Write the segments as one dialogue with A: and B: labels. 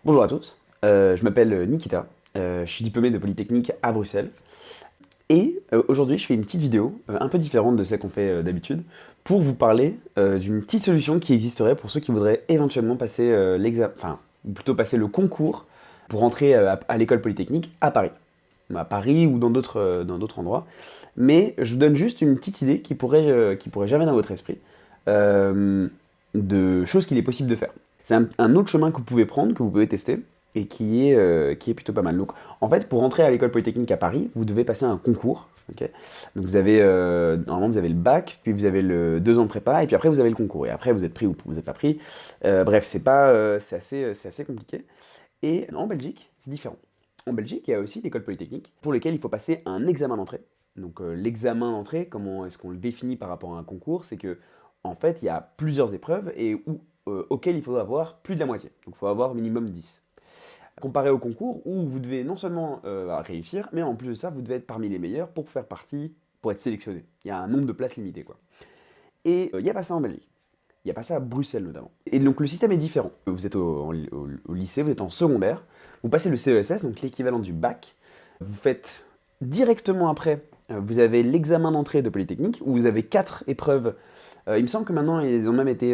A: Bonjour à tous, je m'appelle Nikita, je suis diplômé de Polytechnique à Bruxelles et aujourd'hui je fais une petite vidéo un peu différente de celle qu'on fait d'habitude pour vous parler d'une petite solution qui existerait pour ceux qui voudraient éventuellement passer l'examen, enfin ou plutôt passer le concours pour entrer à l'école Polytechnique à Paris ou dans d'autres endroits. Mais je vous donne juste une petite idée qui pourrait jamais dans votre esprit euh, de choses qu'il est possible de faire. C'est un autre chemin que vous pouvez prendre, que vous pouvez tester, et qui est plutôt pas mal. Donc, en fait, pour entrer à l'école polytechnique à Paris, vous devez passer un concours. Ok. Donc, normalement, vous avez le bac, puis vous avez le 2 ans de prépa, et puis après, vous avez le concours. Et après, vous êtes pris ou vous n'êtes pas pris. Bref, c'est assez compliqué. Et en Belgique, c'est différent. En Belgique, il y a aussi l'école polytechnique, pour lequel il faut passer un examen d'entrée. Donc, l'examen d'entrée, comment est-ce qu'on le définit par rapport à un concours? C'est que, en fait, il y a plusieurs épreuves auxquelles il faut avoir plus de la moitié. Donc il faut avoir minimum 10. Comparé au concours où vous devez non seulement réussir, mais en plus de ça, vous devez être parmi les meilleurs pour faire partie, pour être sélectionné. Il y a un nombre de places limité, quoi. Et il n'y a pas ça en Belgique. Il n'y a pas ça à Bruxelles notamment. Et donc le système est différent. Vous êtes au lycée, vous êtes en secondaire, vous passez le CESS, donc l'équivalent du bac. Vous faites directement après, vous avez l'examen d'entrée de Polytechnique, où vous avez 4 épreuves. Il me semble que maintenant, ils ont même été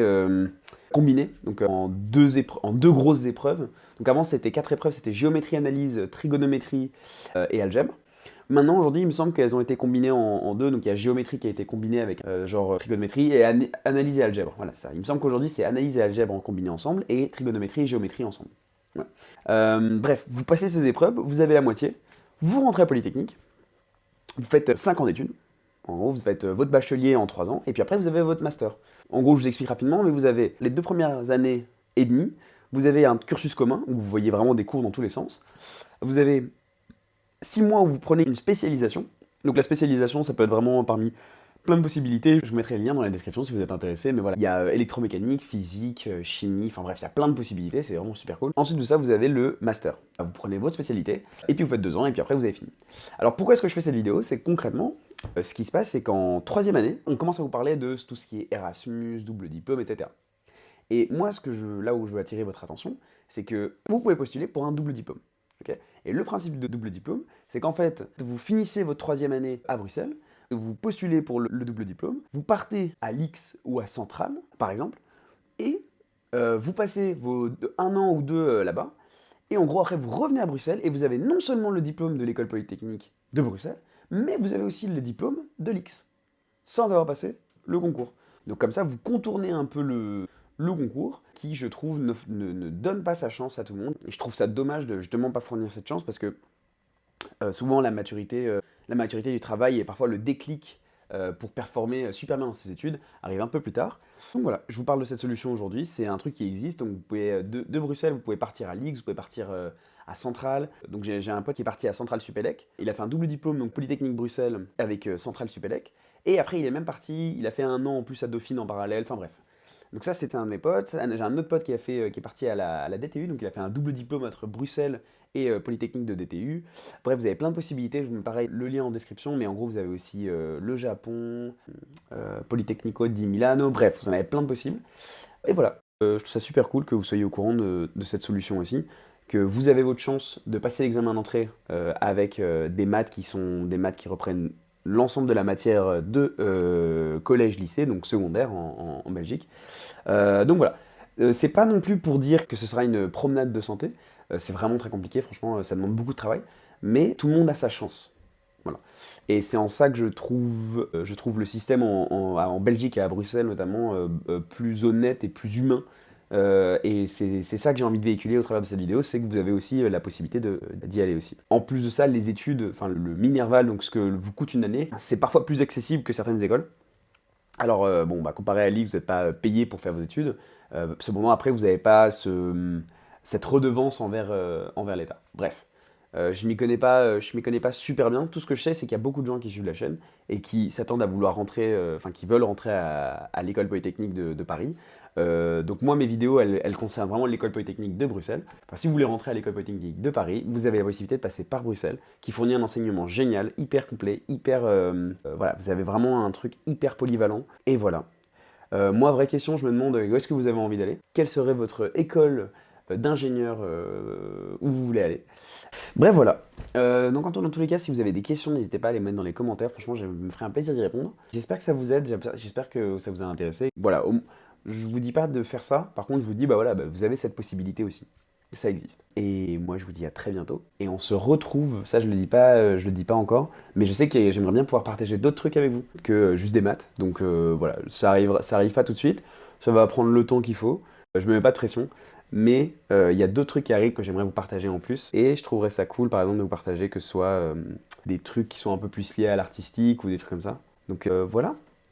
A: combinés, donc en deux grosses épreuves. Donc avant, c'était 4 épreuves, c'était géométrie, analyse, trigonométrie et algèbre. Maintenant, aujourd'hui, il me semble qu'elles ont été combinées en deux. Donc il y a géométrie qui a été combinée avec genre trigonométrie et analyse et algèbre. Voilà, ça. Il me semble qu'aujourd'hui, c'est analyse et algèbre en combiné ensemble et trigonométrie et géométrie ensemble. Ouais. Bref, vous passez ces épreuves, vous avez la moitié, vous rentrez à Polytechnique, vous faites 5 ans d'études. En gros, vous faites votre bachelier en 3 ans, et puis après, vous avez votre master. En gros, je vous explique rapidement, mais vous avez les 2 premières années et demie, vous avez un cursus commun, où vous voyez vraiment des cours dans tous les sens. Vous avez 6 mois où vous prenez une spécialisation. Donc la spécialisation, ça peut être vraiment parmi plein de possibilités. Je vous mettrai le lien dans la description si vous êtes intéressé. Mais voilà, il y a électromécanique, physique, chimie, enfin bref, il y a plein de possibilités. C'est vraiment super cool. Ensuite de ça, vous avez le master. Vous prenez votre spécialité, et puis vous faites 2 ans, et puis après vous avez fini. Alors pourquoi est-ce que je fais cette vidéo? C'est que concrètement, ce qui se passe, c'est qu'en 3e année, on commence à vous parler de tout ce qui est Erasmus, double diplôme, etc. Et moi, là où je veux attirer votre attention, c'est que vous pouvez postuler pour un double diplôme. Okay. Et le principe de double diplôme, c'est qu'en fait, vous finissez votre 3e année à Bruxelles, vous postulez pour le double diplôme, vous partez à l'X ou à Centrale, par exemple, et vous passez vos 1 an ou 2 là-bas, et en gros, après, vous revenez à Bruxelles, et vous avez non seulement le diplôme de l'école polytechnique de Bruxelles, mais vous avez aussi le diplôme de l'X, sans avoir passé le concours. Donc comme ça, vous contournez un peu le concours, qui je trouve ne donne pas sa chance à tout le monde. Et je trouve ça dommage de justement pas fournir cette chance parce que souvent la maturité du travail et parfois le déclic pour performer super bien dans ses études arrive un peu plus tard. Donc voilà, je vous parle de cette solution aujourd'hui, c'est un truc qui existe, donc vous pouvez, de Bruxelles, vous pouvez partir à Lix, vous pouvez partir à Centrale. Donc j'ai un pote qui est parti à Centrale Supélec, il a fait un double diplôme, donc Polytechnique Bruxelles avec Centrale Supélec, et après il est même parti, il a fait 1 an en plus à Dauphine en parallèle, enfin bref. Donc ça, c'était un de mes potes. J'ai un autre pote qui est parti à la DTU, donc il a fait un double diplôme entre Bruxelles et Polytechnique de DTU. Bref, vous avez plein de possibilités. Je vous mets pareil le lien en description, mais en gros, vous avez aussi le Japon, Politecnico di Milano. Bref, vous en avez plein de possibles. Et voilà, je trouve ça super cool que vous soyez au courant de cette solution aussi, que vous avez votre chance de passer l'examen d'entrée avec des maths qui sont des maths qui reprennent l'ensemble de la matière de collège-lycée, donc secondaire en Belgique. Donc voilà, c'est pas non plus pour dire que ce sera une promenade de santé, c'est vraiment très compliqué, franchement, ça demande beaucoup de travail, mais tout le monde a sa chance. Voilà. Et c'est en ça que je trouve le système en Belgique et à Bruxelles notamment plus honnête et plus humain. Et c'est ça que j'ai envie de véhiculer au travers de cette vidéo, c'est que vous avez aussi la possibilité d'y aller aussi. En plus de ça, les études, enfin le Minerval, donc ce que vous coûte une année, c'est parfois plus accessible que certaines écoles. Alors, bon, bah, comparé à Lille, vous n'êtes pas payé pour faire vos études. Cependant, après, vous n'avez pas cette redevance envers l'État. Bref, je m'y connais pas super bien. Tout ce que je sais, c'est qu'il y a beaucoup de gens qui suivent la chaîne et qui s'attendent à vouloir rentrer, enfin, qui veulent rentrer à l'école polytechnique de Paris. Donc moi, mes vidéos, elles concernent vraiment l'école polytechnique de Bruxelles. Enfin, si vous voulez rentrer à l'école polytechnique de Paris, vous avez la possibilité de passer par Bruxelles, qui fournit un enseignement génial, hyper complet, voilà, vous avez vraiment un truc hyper polyvalent. Et voilà. Moi, vraie question, je me demande où est-ce que vous avez envie d'aller? Quelle serait votre école d'ingénieur où vous voulez aller. Bref, voilà. Donc dans tous les cas, si vous avez des questions, n'hésitez pas à les mettre dans les commentaires. Franchement, je me ferai un plaisir d'y répondre. J'espère que ça vous aide, j'espère que ça vous a intéressé. Voilà, je vous dis pas de faire ça. Par contre, je vous dis, bah voilà, bah, vous avez cette possibilité aussi. Ça existe. Et moi, je vous dis à très bientôt. Et on se retrouve, ça je le dis pas encore, mais je sais que j'aimerais bien pouvoir partager d'autres trucs avec vous que juste des maths. Donc voilà, ça arrive pas tout de suite. Ça va prendre le temps qu'il faut. Je me mets pas de pression. Mais il y a d'autres trucs qui arrivent que j'aimerais vous partager en plus. Et je trouverais ça cool, par exemple, de vous partager que ce soit des trucs qui sont un peu plus liés à l'artistique ou des trucs comme ça. Donc voilà.